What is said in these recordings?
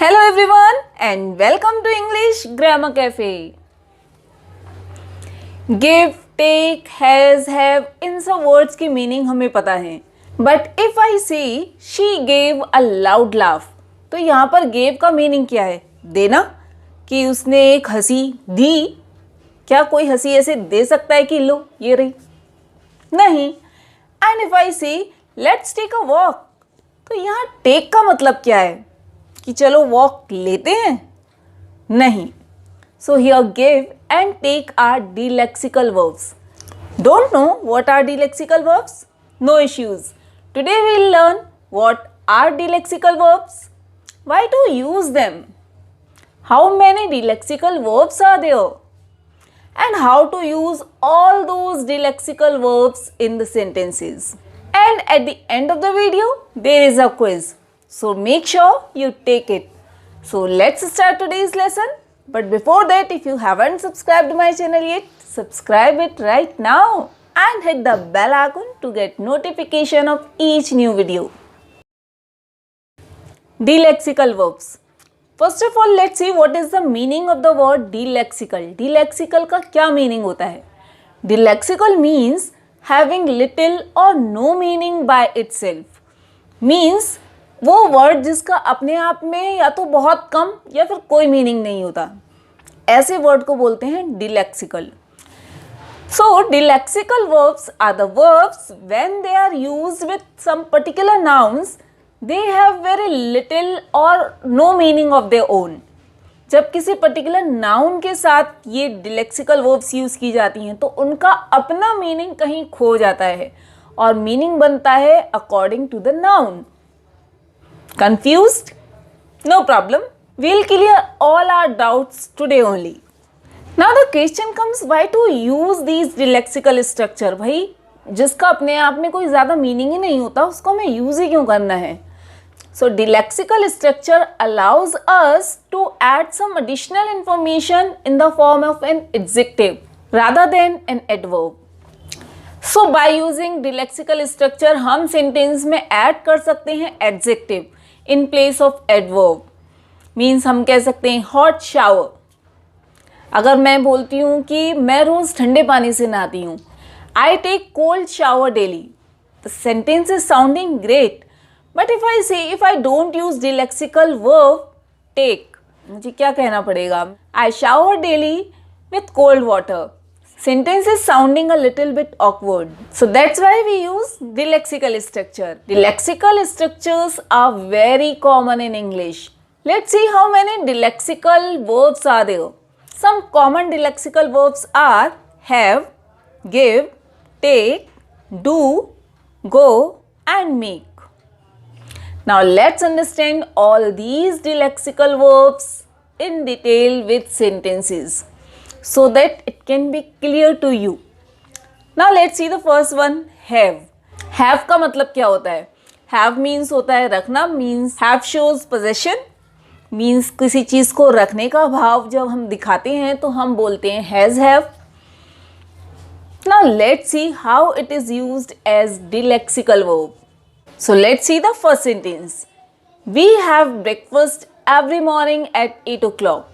Hello everyone and welcome to English Grammar Cafe. Give, take, has, have इन सब words की meaning हमें पता है. बट इफ आई से she gave a loud laugh, तो यहाँ पर गेव का मीनिंग क्या है? देना, कि उसने एक हंसी दी. क्या कोई हंसी ऐसे दे सकता है कि लो ये रही? नहीं. एंड इफ आई से लेट्स टेक अ वॉक, तो यहाँ टेक का मतलब क्या है? कि चलो वॉक लेते हैं? नहीं. So here give and take are delexical verbs. Don't know what are delexical verbs? No issues. Today we will learn what are delexical verbs, why to use them, how many delexical verbs are there, and how to use all those dilexical verbs in the sentences. And at the end of the video, there is a quiz. So make sure you take it. So let's start today's lesson. But before that, if you haven't subscribed to my channel yet, subscribe it right now and hit the bell icon to get notification of each new video. Dilexical verbs. First of all let's see what is the meaning of the word delexical. Delexical का क्या meaning होता है? Delexical means having little और no meaning by itself. Means वो word जिसका अपने आप में या तो बहुत कम या फिर कोई मीनिंग नहीं होता, ऐसे वर्ड को बोलते हैं delexical. So delexical verbs are the verbs when they are used with some particular nouns they have very little or no meaning of their own. जब किसी पर्टिकुलर नाउन के साथ ये डिलेक्सिकल वर्ब्स यूज़ की जाती हैं तो उनका अपना मीनिंग कहीं खो जाता है और मीनिंग बनता है according to the noun. Confused? No problem, we'll clear all our doubts today only. Now the question comes, why to use these dilexical structure? भाई जिसका अपने आप में कोई ज़्यादा मीनिंग ही नहीं होता उसको हमें यूज़ ही क्यों करना है? So dilexical structure allows us to add some additional information in the form of an adjective rather than an adverb. So by using dilexical structure हम sentence में add कर सकते हैं adjective in place of adverb. Means हम कह सकते हैं hot shower. अगर मैं बोलती हूँ कि मैं रोज़ ठंडे पानी से नहाती हूँ, I take cold shower daily. The sentence is sounding great. But if I say, if I don't use dilexical verb take, मुझे क्या कहना पड़ेगा? I shower daily with cold water. Sentence is sounding a little bit awkward. So that's why we use dilexical structure. Dilexical structures are very common in English. Let's see how many dilexical verbs are there. Some common dilexical verbs are have, give, take, do, go and make. Now let's understand all these dilexical verbs in detail with sentences so that it can be clear to you. Now let's see the first one, have. Have का मतलब क्या होता है? Have means होता है रखना, means have shows possession, means किसी चीज़ को रखने का भाव जब हम दिखाते हैं तो हम बोलते हैं has have. Now let's see how it is used as dilexical verb. So let's see the first sentence. We have breakfast every morning at 8 o'clock.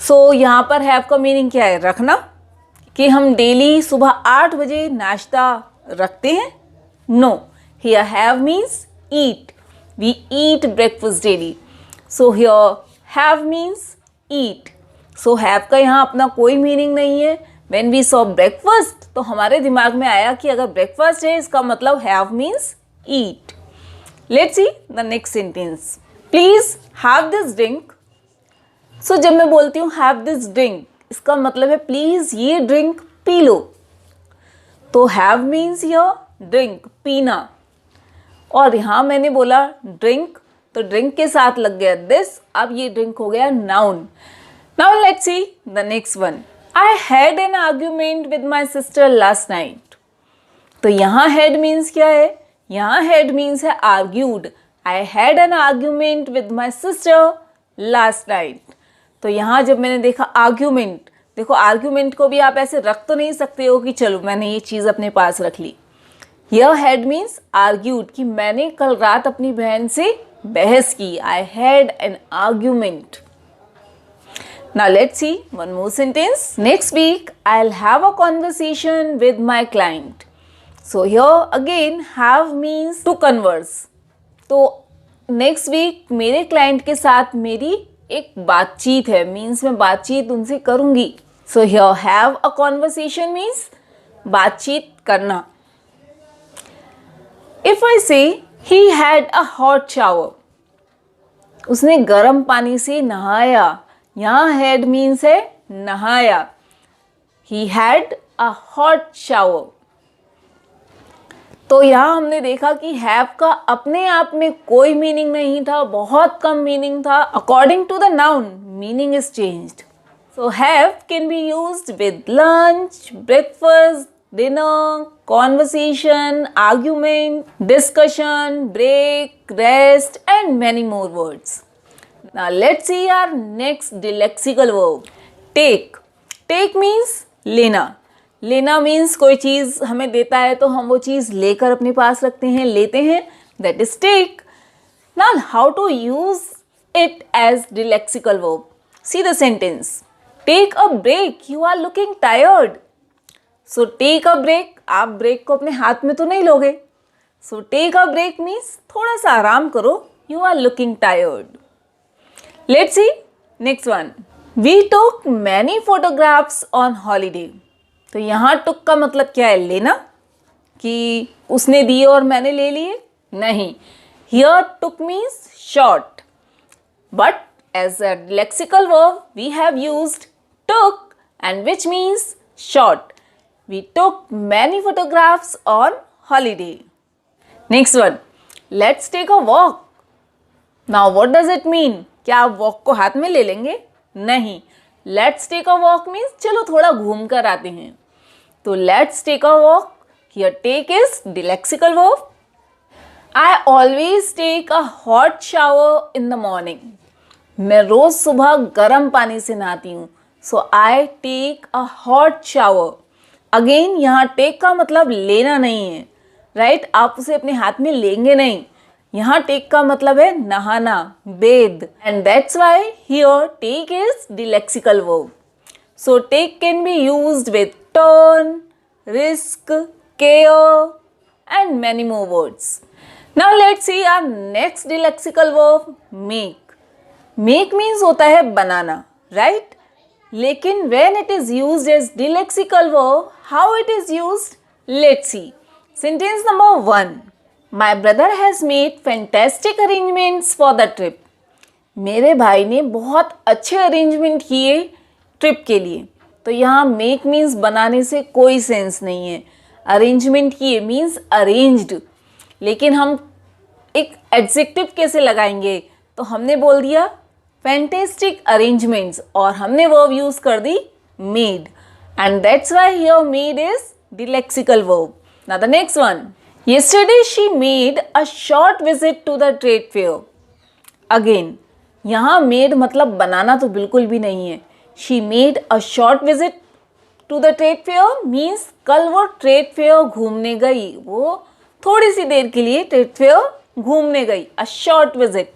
So यहाँ पर have का मीनिंग क्या है? रखना, कि हम डेली सुबह 8 बजे नाश्ता रखते हैं? No. Here have means eat. We eat breakfast daily. So here have means eat. So have का यहाँ अपना कोई मीनिंग नहीं है. When we saw breakfast तो हमारे दिमाग में आया कि अगर breakfast है इसका मतलब have means eat. Let's see the next sentence. Please have this drink. So जब मैं बोलती हूँ have this drink, इसका मतलब है प्लीज़ ये ड्रिंक पी लो. तो have means here drink, पीना. और यहाँ मैंने बोला drink, तो drink के साथ लग गया this, अब ये drink हो गया noun. Now let's see the next one. I had an argument with my sister last night. तो यहाँ had means क्या है? यहाँ had means है argued. I had an argument with my sister last night. तो यहाँ जब मैंने देखा argument, देखो argument को भी आप ऐसे रख तो नहीं सकते हो कि चलो मैंने ये चीज़ अपने पास रख ली. Here had means argued, कि मैंने कल रात अपनी बहन से बहस की, I had an argument. Now let's see one more sentence. Next week I'll have a conversation with my client. So here again have means to converse. तो next week मेरे client के साथ मेरी एक बातचीत है, means मैं बातचीत उनसे करूँगी. So here have a conversation means बातचीत करना. If I say he had a hot shower, उसने गर्म पानी से नहाया. यहाँ had means है नहाया. He had a hot shower. तो यहाँ हमने देखा कि have का अपने आप में कोई मीनिंग नहीं था, बहुत कम मीनिंग था. According to the noun, meaning is changed. So have can be used with lunch, breakfast, dinner, conversation, argument, discussion, break, rest, and many more words. Now let's see our next lexical verb. Take. Take means लेना. लेना means कोई चीज़ हमें देता है तो हम वो चीज़ लेकर अपने पास रखते हैं, लेते हैं. That is take. Now how to use it as the lexical verb? See the sentence. Take a break. You are looking tired. So take a break. आप ब्रेक को अपने हाथ में तो नहीं लोगे. So take a break means थोड़ा सा आराम करो. You are looking tired. Let's see next one. We took many photographs on holiday. तो यहाँ took का मतलब क्या है? लेना. कि उसने दिए और मैंने ले लिए? नहीं. Here took means short. But as a lexical verb we have used took, and which means short. We took many photographs on holiday. Next one. Let's take a walk. Now what does it mean? क्या आप walk को हाथ में ले लेंगे? नहीं. Let's take a walk means चलो थोड़ा घूम कर आते हैं. तो let's take a walk. Here take is the lexical verb. I always take a hot shower in the morning. मैं रोज सुबह गर्म पानी से नहाती हूँ. So I take a hot shower. Again यहाँ take का मतलब लेना नहीं है, right? आप उसे अपने हाथ में लेंगे नहीं. यहाँ टेक का मतलब है नहाना, bathe, and that's why here take is the lexical verb. So take can be used with turn, risk, care, and many more words. Now let's see our next lexical verb, make. Make means होता है बनाना, right? लेकिन when it is used as the lexical verb, how it is used? Let's see. Sentence number 1. My brother has made fantastic arrangements for the trip. मेरे भाई ने बहुत अच्छे arrangement किए trip के लिए. तो यहाँ make means बनाने से कोई सेंस नहीं है. अरेंजमेंट किए means arranged. लेकिन हम एक एडजेक्टिव कैसे लगाएंगे? तो हमने बोल दिया fantastic arrangements और हमने verb यूज कर दी made. And that's why here made is the lexical verb. Now the next one. Yesterday she made a short visit to the trade fair. Again, यहाँ made मतलब बनाना तो बिल्कुल भी नहीं है. She made a short visit to the trade fair means कल वो trade fair घूमने गई. वो थोड़ी सी देर के लिए trade fair घूमने गई. A short visit.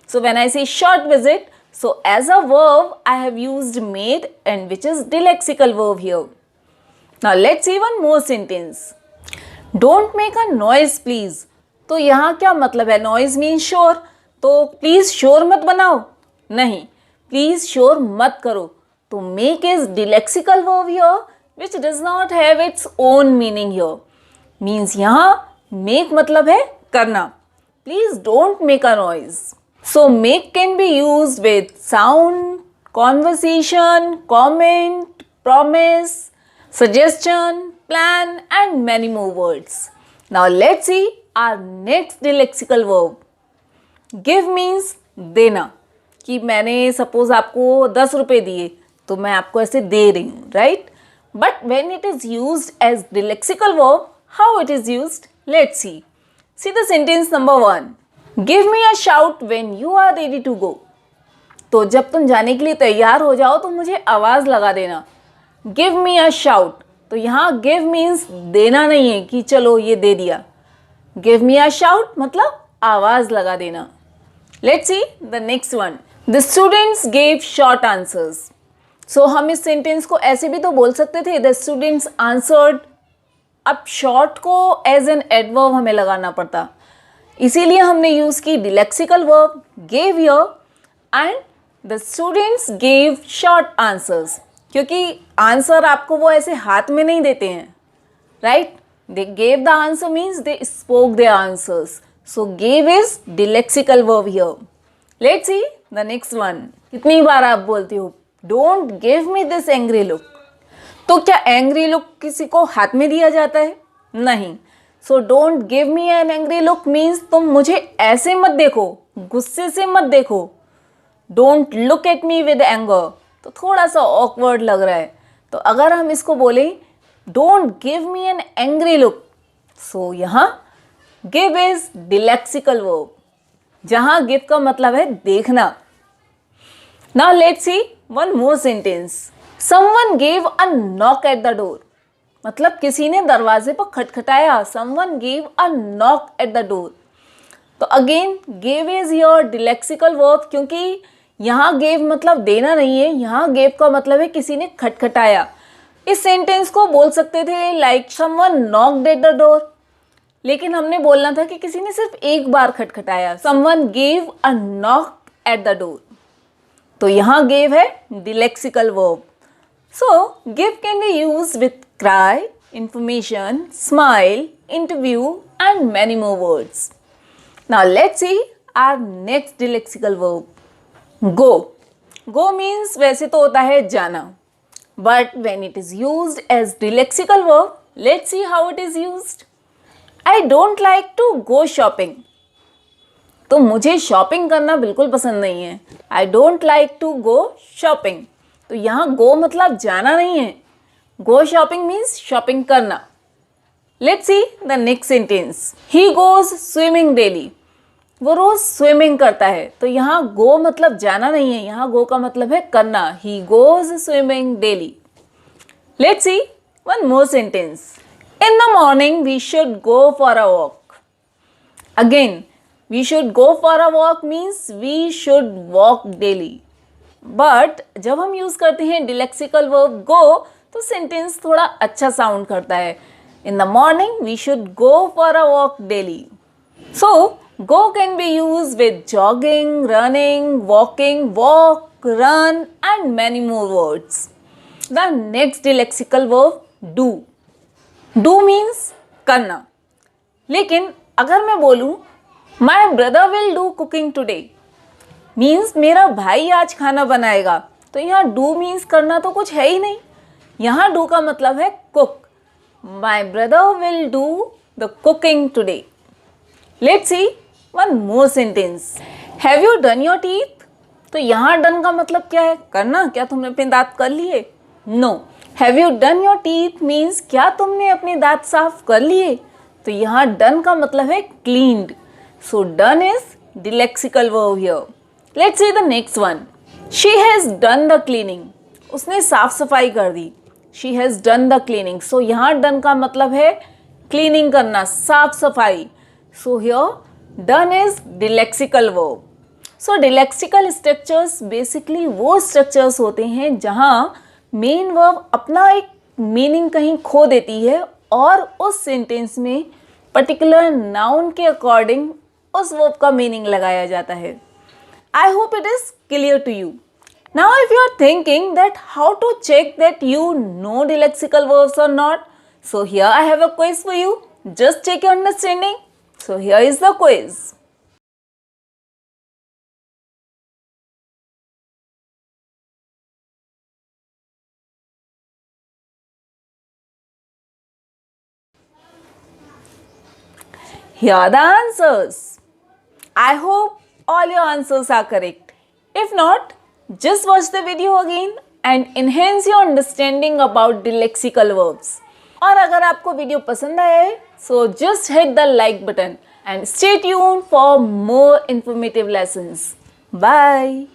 So when I say short visit, so as a verb I have used made, and which is the lexical verb here. Now let's see one more sentence. Don't make a noise please. तो यहाँ क्या मतलब है? Noise means शोर. तो please शोर मत बनाओ. नहीं. प्लीज़ शोर मत करो. तो make is the lexical verb here, which does not have its own meaning here. Means यहाँ make मतलब है करना. Please don't make a noise. So make can be used with sound, conversation, comment, promise, suggestion, plan, and many more words. Now let's see our next lexical verb. Give means देना. कि मैंने suppose आपको 10 रुपये दिए तो मैं आपको ऐसे दे रही हूँ, right? But when it is used as the lexical verb, how it is used? Let's see. See the sentence number 1. Give me a shout when you are ready to go. तो जब तुम जाने के लिए तैयार हो जाओ तो मुझे आवाज़ लगा देना. Give me a shout. तो यहाँ give means देना नहीं है कि चलो ये दे दिया. Give me a shout मतलब आवाज़ लगा देना. Let's see the next one. The students gave short answers. So हम इस सेंटेंस को ऐसे भी तो बोल सकते थे, द स्टूडेंट्स आंसर्ड. अब शॉर्ट को एज एन एडवर्ब हमें लगाना पड़ता, इसीलिए हमने यूज की delexical verb gave here and the students gave short answers, क्योंकि आंसर आपको वो ऐसे हाथ में नहीं देते हैं, right? They gave the answer means they spoke their answers. So gave is delexical verb here. Let's see the next one. कितनी बार आप बोलती हो don't give me this angry look. तो क्या एंग्री लुक किसी को हाथ में दिया जाता है? नहीं. So don't give me an angry look means तुम मुझे ऐसे मत देखो, गुस्से से मत देखो. Don't look at me with anger, तो थोड़ा सा ऑकवर्ड लग रहा है. तो अगर हम इसको बोले don't give me an angry look, so यहाँ गिव इज डिलेक्सिकल वर्ब, जहाँ गिव का मतलब है देखना. Now let's see one more sentence. Someone gave a knock at the door. मतलब किसी ने दरवाजे पर खटखटाया. Someone gave a knock at the door. तो again gave is your delexical verb, क्योंकि यहाँ गेव मतलब देना नहीं है, यहाँ गेव का मतलब है किसी ने खटखटाया. इस सेंटेंस को बोल सकते थे like someone knocked eight the door, लेकिन हमने बोलना था कि किसी ने सिर्फ एक बार खटखटाया. Someone gave a knock at the door. तो यहाँ गेव है delexical verb. So give can be used with cry, information, smile, interview and many more words. Now let's see our next lexical verb. Go. Go means वैसे तो होता है जाना, but when it is used as lexical verb, let's see how it is used. I don't like to go shopping. तो मुझे shopping करना बिल्कुल पसंद नहीं है. I don't like to go shopping. तो यहाँ go मतलब जाना नहीं है. Go shopping means shopping करना. Let's see the next sentence. He goes swimming daily. वो रोज स्विमिंग करता है. तो यहाँ go मतलब जाना नहीं है, यहाँ go का मतलब है करना. He goes swimming daily. Let's see one more sentence. In the morning we should go for a walk. Again, we should go for a walk means we should walk daily. But जब हम use करते हैं delexical verb go, तो sentence थोड़ा अच्छा sound करता है. In the morning we should go for a walk daily. So go can be use with jogging, running, walking, walk, run and many more words. The next lexical verb do. Do means करना. लेकिन अगर मैं बोलूँ my brother will do cooking today, means मेरा भाई आज खाना बनाएगा, तो यहाँ डू मीन्स करना तो कुछ है ही नहीं. यहाँ डू का मतलब है cook. My brother will do the cooking today. Let's see one more sentence. Have you done your teeth. तो यहाँ डन का मतलब क्या है? करना. क्या तुमने अपने दांत कर लिए? No. Have you done your teeth means क्या तुमने अपने दांत साफ कर लिए? तो यहाँ डन का मतलब है cleaned. So done is delexical verb here. Let's see the next one. She has done the cleaning. उसने साफ सफाई कर दी. She has done the cleaning. So यहाँ done का मतलब है cleaning करना, साफ सफाई. So here done is dilexical verb. So dilexical structures basically वो structures होते हैं जहाँ main verb अपना एक meaning कहीं खो देती है और उस sentence में particular noun के according उस verb का meaning लगाया जाता है. I hope it is clear to you. Now if you are thinking that how to check that you know dilexical verbs or not, so here I have a quiz for you. Just check your understanding. So here is the quiz. Here are the answers. I hope all your answers are correct. If not, just watch the video again and enhance your understanding about lexical verbs. और अगर आपको video पसंद आया है, so just hit the like button and stay tuned for more informative lessons. Bye.